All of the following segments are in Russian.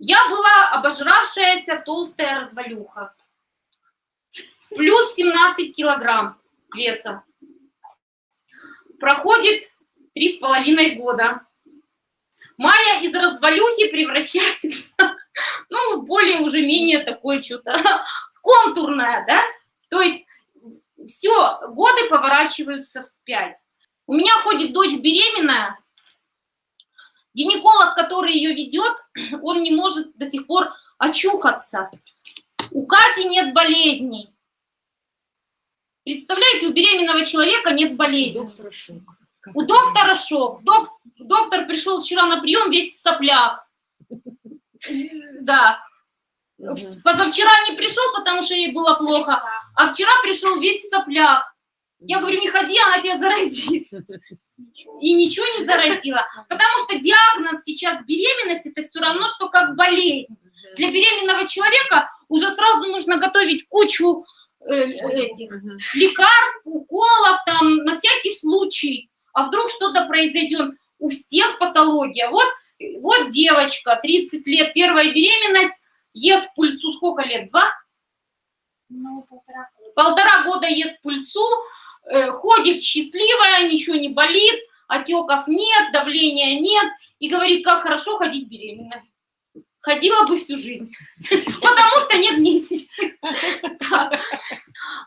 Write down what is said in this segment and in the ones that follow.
Я была обожравшаяся толстая развалюха. Плюс 17 килограмм веса. Проходит 3,5 года. Майя из развалюхи превращается, ну, в более уже менее такое что-то контурное, да? То есть все, годы поворачиваются вспять. У меня ходит дочь беременная, гинеколог, который ее ведет, он не может до сих пор очухаться. У Кати нет болезней. Представляете, у беременного человека нет болезней. У доктора шок. Доктор пришел вчера на прием весь в соплях. Да. Позавчера не пришел, потому что ей было плохо, а вчера пришел весь в соплях. Я говорю, не ходи, она тебя заразит. И ничего не заразила. Потому что диагноз сейчас беременности, это все равно, что как болезнь. Для беременного человека уже сразу нужно готовить кучу этих лекарств, уколов, там, на всякий случай. А вдруг что-то произойдет? У всех патология. Вот девочка, 30 лет, первая беременность, ест пыльцу сколько лет? 2? Ну, 1,5 года. 1,5 года ест пыльцу, ходит счастливая, ничего не болит, отеков нет, давления нет. И говорит, как хорошо ходить беременной. Ходила бы всю жизнь, потому что нет месячных.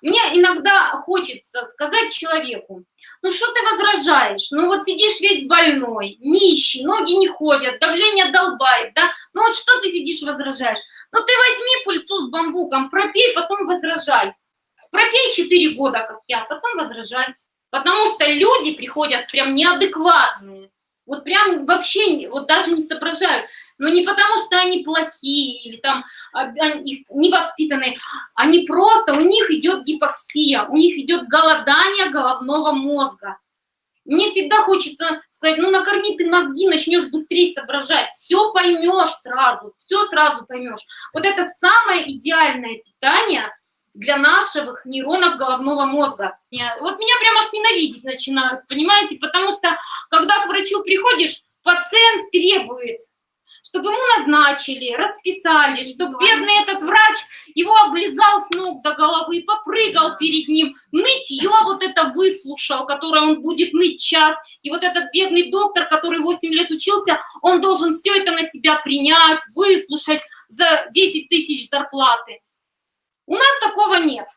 Мне иногда хочется сказать человеку, ну что ты возражаешь, ну вот сидишь весь больной, нищий, ноги не ходят, давление долбает, да, ну вот что ты сидишь и возражаешь? Ну ты возьми пыльцу с бамбуком, пропей, потом возражай. Пропей 4 года, как я, потом возражай. Потому что люди приходят прям неадекватные, вот прям вообще вот даже не соображают. Но не потому, что они плохие или там они невоспитанные, они просто, у них идет гипоксия, у них идет голодание головного мозга. Мне всегда хочется сказать, ну накорми ты мозги, начнешь быстрее соображать, все поймешь сразу, все сразу поймешь. Вот это самое идеальное питание для наших нейронов головного мозга. Вот меня прям аж ненавидеть начинают, понимаете, потому что когда к врачу приходишь, пациент требует, чтобы ему назначили, расписали, чтобы бедный этот врач его облизал с ног до головы, попрыгал перед ним, нытье вот это выслушал, которое он будет ныть час. И вот этот бедный доктор, который 8 лет учился, он должен все это на себя принять, выслушать за 10 тысяч зарплаты. У нас такого нет.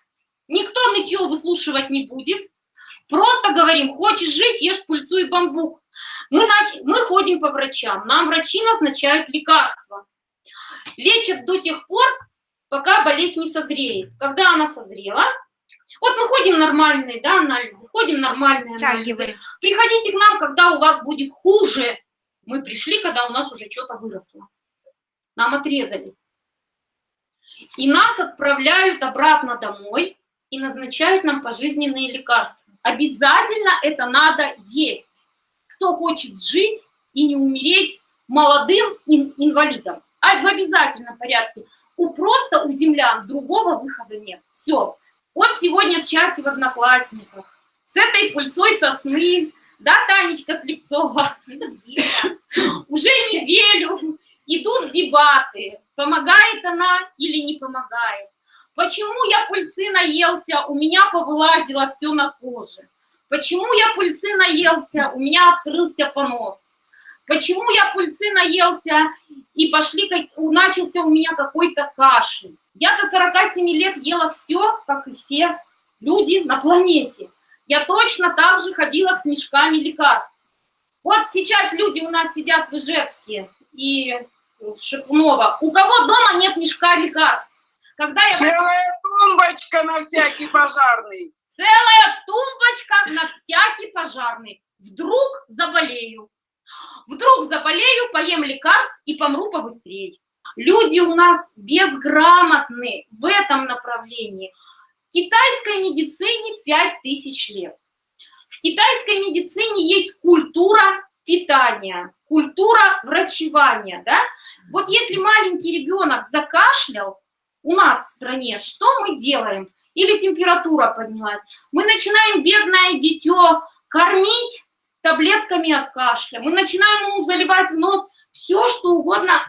Никто нытье выслушивать не будет. Просто говорим, хочешь жить, ешь пыльцу и бамбук. Мы ходим по врачам, нам врачи назначают лекарства. Лечат до тех пор, пока болезнь не созреет. Когда она созрела, вот мы ходим нормальные, да, анализы, ходим нормальные анализы. Приходите к нам, когда у вас будет хуже. Мы пришли, когда у нас уже что-то выросло. Нам отрезали. И нас отправляют обратно домой и назначают нам пожизненные лекарства. Обязательно это надо есть. Кто хочет жить и не умереть молодым инвалидом. А в обязательном порядке. У землян другого выхода нет. Все. Вот сегодня в чате в Одноклассниках с этой пыльцой сосны, да, Танечка Слепцова, уже неделю идут дебаты, помогает она или не помогает. Почему я пыльцы наелся, у меня повылазило все на коже. Почему я пыльцы наелся, у меня открылся понос. Почему я пыльцы наелся и начался у меня какой-то кашель. Я до 47 лет ела все, как и все люди на планете. Я точно так же ходила с мешками лекарств. Вот сейчас люди у нас сидят в Ижевске и в Шипуново. У кого дома нет мешка лекарств? Целая тумбочка на всякий пожарный. Целая тумбочка на всякий пожарный. Вдруг заболею, поем лекарств и помру побыстрее. Люди у нас безграмотны в этом направлении. В китайской медицине 5000 лет. В китайской медицине есть культура питания, культура врачевания. Да? Вот если маленький ребенок закашлял у нас в стране, что мы делаем? Или температура поднялась. Мы начинаем бедное дитё кормить таблетками от кашля. Мы начинаем ему заливать в нос все, что угодно,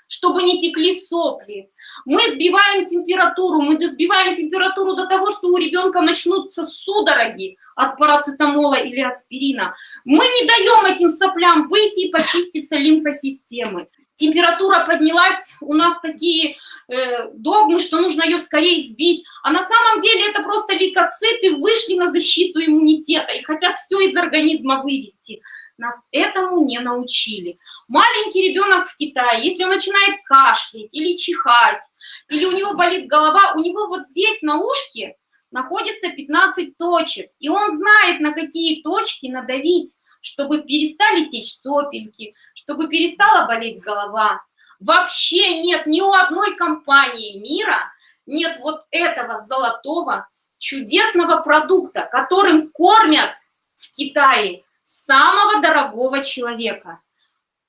чтобы не текли сопли. Мы сбиваем температуру, мы сбиваем температуру до того, что у ребенка начнутся судороги от парацетамола или аспирина. Мы не даем этим соплям выйти и почиститься лимфосистемы. Температура поднялась, у нас такие догмы, что нужно ее скорее сбить. А на самом деле это просто лейкоциты вышли на защиту иммунитета и хотят все из организма вывести. Нас этому не научили. Маленький ребенок в Китае, если он начинает кашлять или чихать, или у него болит голова, у него вот здесь на ушке находится 15 точек. И он знает, на какие точки надавить, чтобы перестали течь сопельки, чтобы перестала болеть голова. Вообще нет ни у одной компании мира нет вот этого золотого чудесного продукта, которым кормят в Китае самого дорогого человека.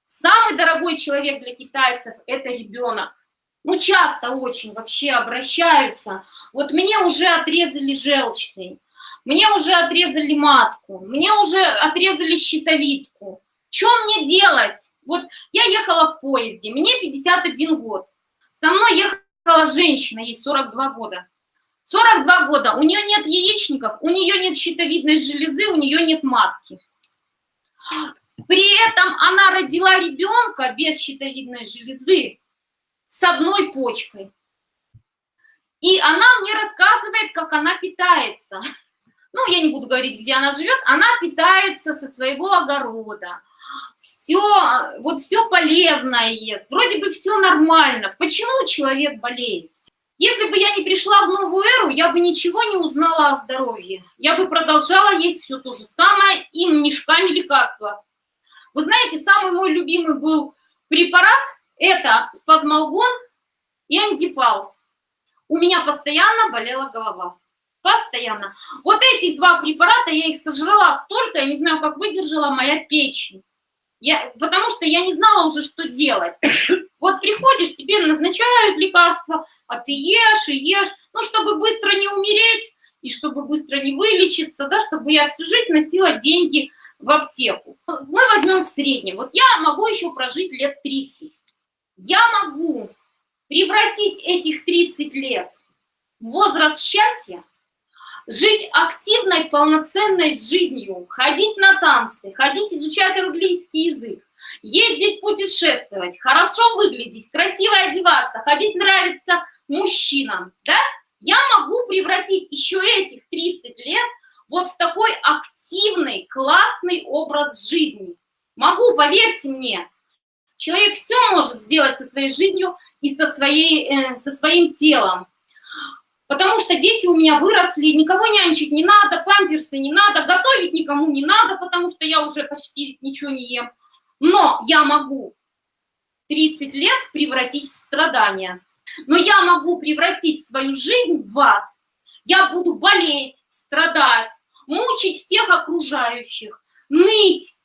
Самый дорогой человек для китайцев – это ребенок. Ну, часто очень вообще обращаются. Вот мне уже отрезали желчный, мне уже отрезали матку, мне уже отрезали щитовидку. Что мне делать? Вот я ехала в поезде, мне 51 год. Со мной ехала женщина, ей 42 года. 42 года, у нее нет яичников, у нее нет щитовидной железы, у нее нет матки. При этом она родила ребенка без щитовидной железы с одной почкой. И она мне рассказывает, как она питается. Ну, я не буду говорить, где она живет. Она питается со своего огорода. Все, вот все полезное ест. Вроде бы все нормально. Почему человек болеет? Если бы я не пришла в новую эру, я бы ничего не узнала о здоровье. Я бы продолжала есть все то же самое и мешками лекарства. Вы знаете, самый мой любимый был препарат – это спазмолгон и антипал. У меня постоянно болела голова. Постоянно. Вот этих два препарата, я их сожрала столько, я не знаю, как выдержала моя печень. Потому что я не знала уже, что делать. Вот приходишь, тебе назначают лекарства, а ты ешь и ешь. Ну, чтобы быстро не умереть и чтобы быстро не вылечиться, да, чтобы я всю жизнь носила деньги в аптеку. Мы возьмем в среднем. Вот я могу еще прожить лет 30. Я могу превратить этих 30 лет в возраст счастья, жить активной, полноценной жизнью, ходить на танцы, ходить изучать английский язык, ездить путешествовать, хорошо выглядеть, красиво одеваться, ходить нравится мужчинам, да? Я могу превратить еще этих 30 лет вот в такой активный, классный образ жизни. Могу, поверьте мне. Человек все может сделать со своей жизнью и со своим телом. Потому что дети у меня выросли, никого нянчить не надо, памперсы не надо, готовить никому не надо, потому что я уже почти ничего не ем. Но я могу 30 лет превратить в страдания. Но я могу превратить свою жизнь в ад. Я буду болеть, страдать, мучить всех окружающих, ныть,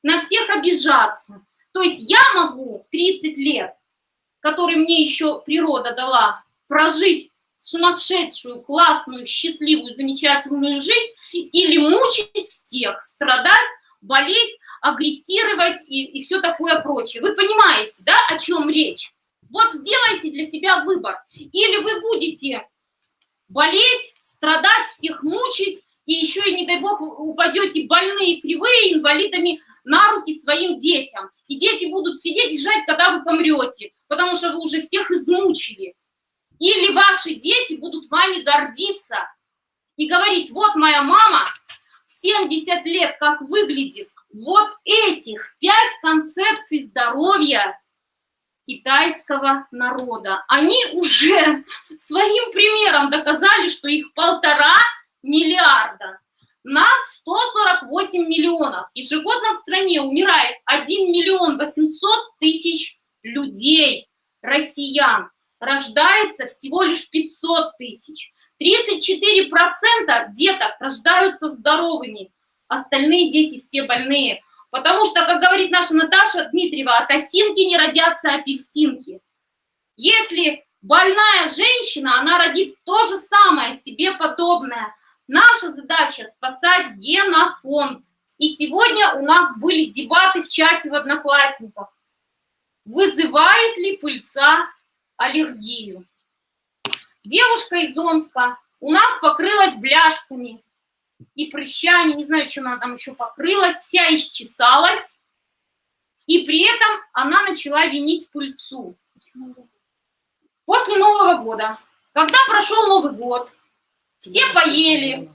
на всех обижаться. То есть я могу 30 лет, которые мне еще природа дала, прожить сумасшедшую, классную, счастливую, замечательную жизнь или мучить всех, страдать, болеть, агрессировать и все такое прочее. Вы понимаете, да, о чем речь? Вот сделайте для себя выбор. Или вы будете болеть, страдать, всех мучить, и еще, и не дай бог, упадете больные, кривые, инвалидами на руки своим детям. И дети будут сидеть и ждать, когда вы помрете, потому что вы уже всех измучили. Или ваши дети будут вами гордиться и говорить: вот моя мама в 70 лет как выглядит. Вот этих 5 концепций здоровья китайского народа. Они уже своим примером доказали, что их 1,5 миллиарда. Нас 148 миллионов. Ежегодно в стране умирает 1 800 000 людей, россиян. Рождается всего лишь 500 000. 34% деток рождаются здоровыми, остальные дети все больные. Потому что, как говорит наша Наташа Дмитриева, от осинки не родятся апельсинки. Если больная женщина, она родит то же самое, себе подобное. Наша задача – спасать генофонд. И сегодня у нас были дебаты в чате в Одноклассниках. Вызывает ли пыльца аллергию? Девушка из Омска у нас покрылась бляшками и прыщами, не знаю, чем она там еще покрылась, вся исчесалась, и при этом она начала винить пыльцу. После Нового года, когда прошел Новый год, все поели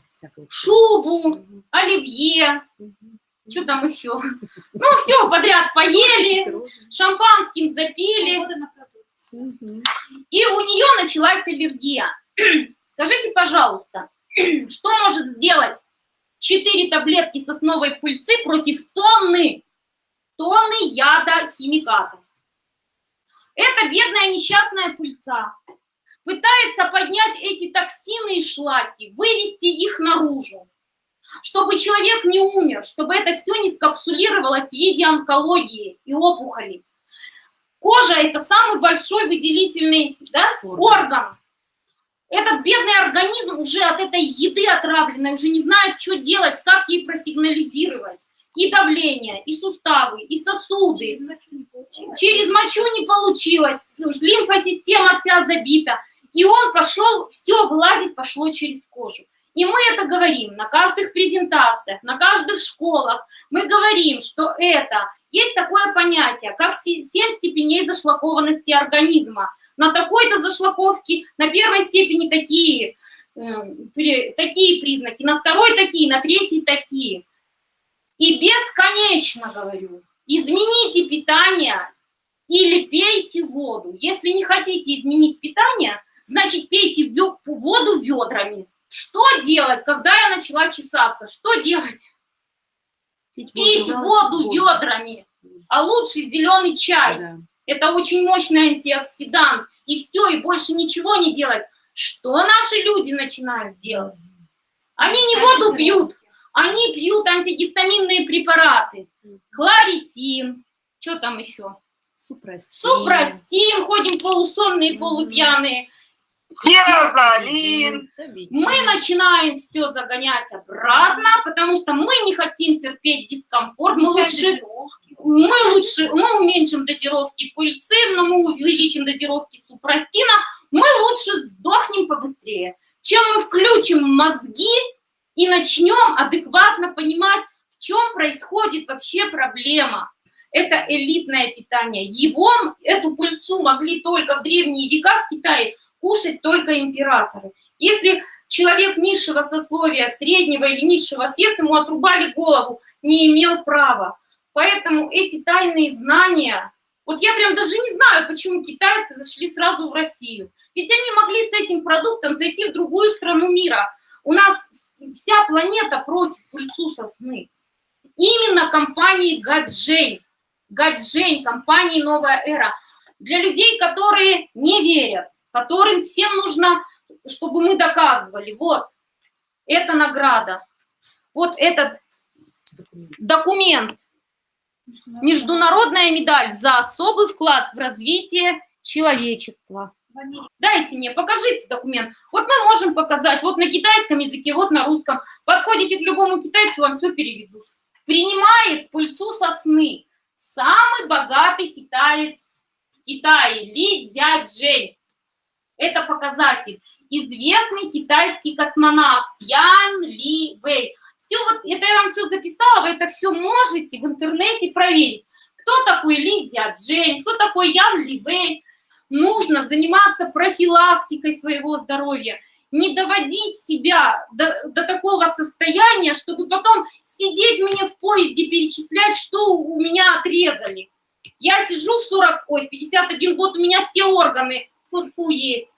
шубу, оливье, что там еще, ну все подряд поели, шампанским запили, и у нее началась аллергия. Скажите, пожалуйста, что может сделать 4 таблетки сосновой пыльцы против тонны яда химикатов? Эта бедная несчастная пыльца пытается поднять эти токсины и шлаки, вывести их наружу, чтобы человек не умер, чтобы это все не скапсулировалось в виде онкологии и опухолей. Кожа – это самый большой выделительный, да, орган. Этот бедный организм уже от этой еды отравленной уже не знает, что делать, как ей просигнализировать. И давление, и суставы, и сосуды. Через мочу не получилось, лимфосистема вся забита. И он пошел, все вылазить пошло через кожу. И мы это говорим на каждых презентациях, на каждых школах. Мы говорим, что это, есть такое понятие, как 7 степеней зашлакованности организма. На такой-то зашлаковке, на первой степени такие признаки, на второй такие, на третьей такие. И бесконечно говорю, измените питание или пейте воду. Если не хотите изменить питание, значит пейте воду ведрами. Что делать, когда я начала чесаться? Что делать? Пить воду ведрами, а лучше зеленый чай. Да. Это очень мощный антиоксидант. И все, и больше ничего не делать. Что наши люди начинают делать? Они не воду пьют, они пьют антигистаминные препараты. Кларитин, что там еще? Супрастин, ходим полусонные, полупьяные. Тиазолин. Мы начинаем все загонять обратно, потому что мы не хотим терпеть дискомфорт. Мы уменьшим дозировки пыльцы, но мы увеличим дозировки супрастина. Мы лучше сдохнем побыстрее, чем мы включим мозги и начнем адекватно понимать, в чем происходит вообще проблема. Это элитное питание. Эту пыльцу могли только в древние века в Китае кушать только императоры. Если человек низшего сословия, среднего или низшего съест, ему отрубали голову, не имел права. Поэтому эти тайные знания, вот я прям даже не знаю, почему китайцы зашли сразу в Россию. Ведь они могли с этим продуктом зайти в другую страну мира. У нас вся планета просит пыльцу сосны. Именно компании Гаджень, компании «Новая эра». Для людей, которые не верят, которым всем нужно, чтобы мы доказывали. Вот, это награда. Вот этот документ. Международная медаль за особый вклад в развитие человечества. Дайте мне, покажите документ. Вот мы можем показать, вот на китайском языке, вот на русском. Подходите к любому китайцу, вам все переведут. Принимает пыльцу сосны самый богатый китаец в Китае, Ли Цзячжэнь. Это показатель. Известный китайский космонавт Ян Ли Вэй. Все вот это я вам все записала, вы это все можете в интернете проверить. Кто такой Ли Цзячжэнь, кто такой Ян Ли Вэй. Нужно заниматься профилактикой своего здоровья, не доводить себя до такого состояния, чтобы потом сидеть мне в поезде, перечислять, что у меня отрезали. Я сижу в 51 год, у меня все органы есть.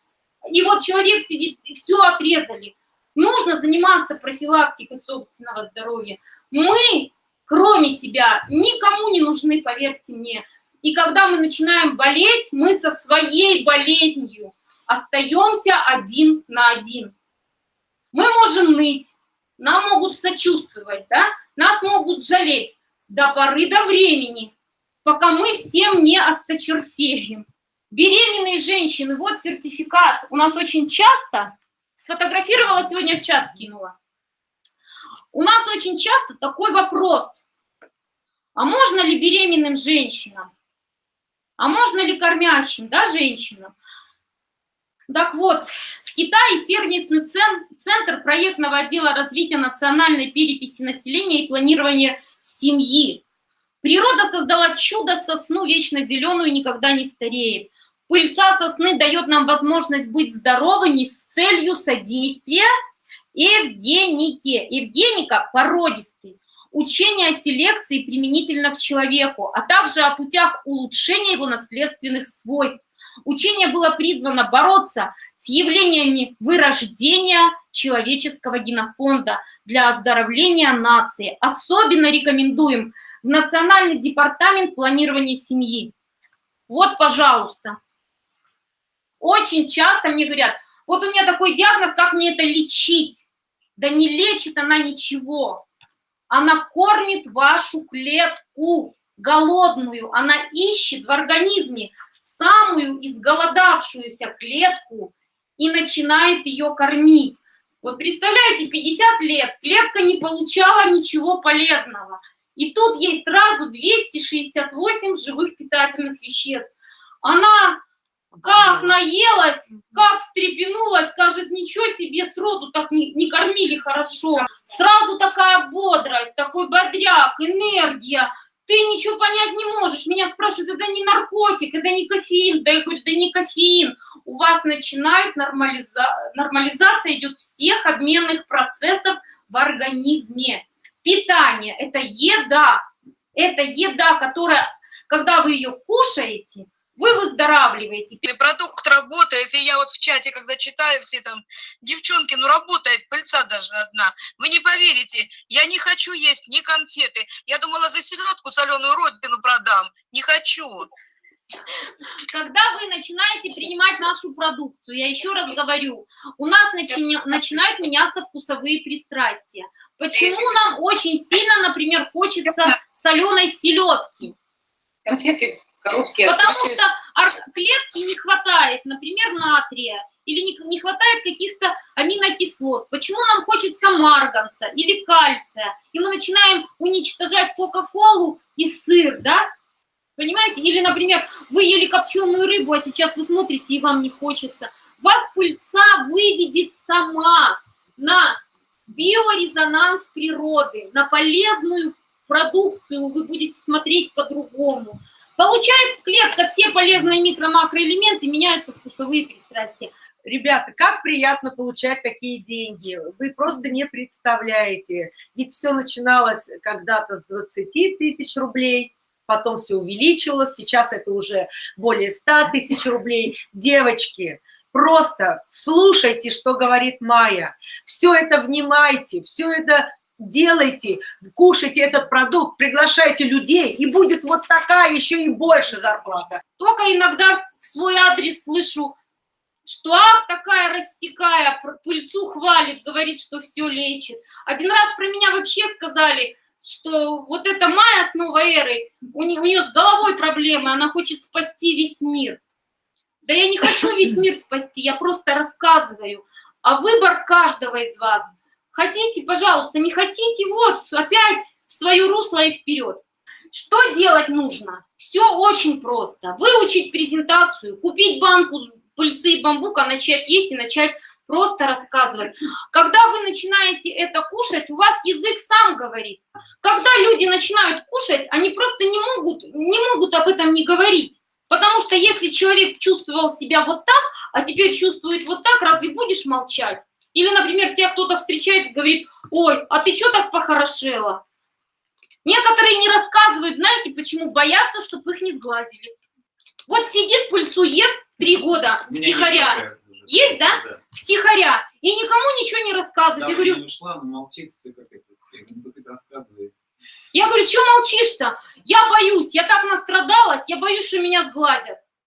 И вот человек сидит, и все отрезали. Нужно заниматься профилактикой собственного здоровья. Мы, кроме себя, никому не нужны, поверьте мне. И когда мы начинаем болеть, мы со своей болезнью остаемся один на один. Мы можем ныть, нам могут сочувствовать, да? Нас могут жалеть до поры до времени, пока мы всем не осточертеем. Беременные женщины, вот сертификат. У нас очень часто, сфотографировала сегодня в чат, скинула. У нас очень часто такой вопрос. А можно ли беременным женщинам А можно ли кормящим, да, женщинам? Так вот, в Китае сервисный центр проектного отдела развития национальной переписи населения и планирования семьи. Природа создала чудо-сосну вечно зеленую, никогда не стареет. Пыльца сосны дает нам возможность быть здоровыми с целью содействия эвгенике. Эвгеника – породистый. Учение о селекции применительно к человеку, а также о путях улучшения его наследственных свойств. Учение было призвано бороться с явлениями вырождения человеческого генофонда для оздоровления нации. Особенно рекомендуем в Национальный департамент планирования семьи. Вот, пожалуйста. Очень часто мне говорят, вот у меня такой диагноз, как мне это лечить? Да не лечит она ничего. Она кормит вашу клетку голодную, она ищет в организме самую изголодавшуюся клетку и начинает ее кормить. Вот представляете, 50 лет клетка не получала ничего полезного. И тут есть сразу 268 живых питательных веществ. Она как наелась, как встрепенулась, скажет, ничего себе, сроду так не кормили хорошо. Сразу такая бодрость, такой бодряк, энергия. Ты ничего понять не можешь. Меня спрашивают, это не наркотик, это не кофеин. Да я говорю, да не кофеин. У вас начинает нормализация идет всех обменных процессов в организме. Питание – это еда. Это еда, которая, когда вы ее кушаете, вы выздоравливаете. Продукт работает, и я вот в чате, когда читаю, все там, девчонки, ну работает, пыльца даже одна. Вы не поверите, я не хочу есть ни конфеты. Я думала, за селедку соленую родину продам. Не хочу. Когда вы начинаете принимать нашу продукцию, я еще раз говорю, у нас начинают меняться вкусовые пристрастия. Почему нам очень сильно, например, хочется соленой селедки? Конфеты. Потому что клетки не хватает, например, натрия, или не хватает каких-то аминокислот. Почему нам хочется марганца или кальция? И мы начинаем уничтожать кока-колу и сыр, да? Понимаете? Или, например, вы ели копченую рыбу, а сейчас вы смотрите, и вам не хочется. Вас пыльца выведет сама на биорезонанс природы, на полезную продукцию вы будете смотреть по-другому. Получает клетка все полезные микро-макроэлементы, меняются вкусовые пристрастия. Ребята, как приятно получать такие деньги. Вы просто не представляете. Ведь все начиналось когда-то с 20 тысяч рублей, потом все увеличилось, сейчас это уже более 100 тысяч рублей. Девочки, просто слушайте, что говорит Майя. Все это внимайте, все это делайте, кушайте этот продукт, приглашайте людей, и будет вот такая еще и больше зарплата. Только иногда в свой адрес слышу, что ах, такая рассекая, пыльцу хвалит, говорит, что все лечит. Один раз про меня вообще сказали, что вот эта Майя с новой эрой, у нее с головой проблемы, она хочет спасти весь мир. Да я не хочу весь мир спасти, я просто рассказываю. А выбор каждого из вас. Хотите, пожалуйста, не хотите, вот, опять в свое русло и вперед. Что делать нужно? Все очень просто. Выучить презентацию, купить банку пыльцы и бамбука, начать есть и начать просто рассказывать. Когда вы начинаете это кушать, у вас язык сам говорит. Когда люди начинают кушать, они просто не могут об этом не говорить. Потому что если человек чувствовал себя вот так, а теперь чувствует вот так, разве будешь молчать? Или, например, тебя кто-то встречает и говорит, ой, а ты что так похорошела? Некоторые не рассказывают, знаете, почему? Боятся, чтобы их не сглазили. Вот сидит, пыльцу ест 3 года втихаря. Есть, да? Втихаря. И никому ничего не рассказывает. Да, я говорю, не ушла, но молчит все как это. Тут рассказывает. Я говорю, что молчишь-то? Я боюсь, я так настрадалась, я боюсь, что меня сглазят.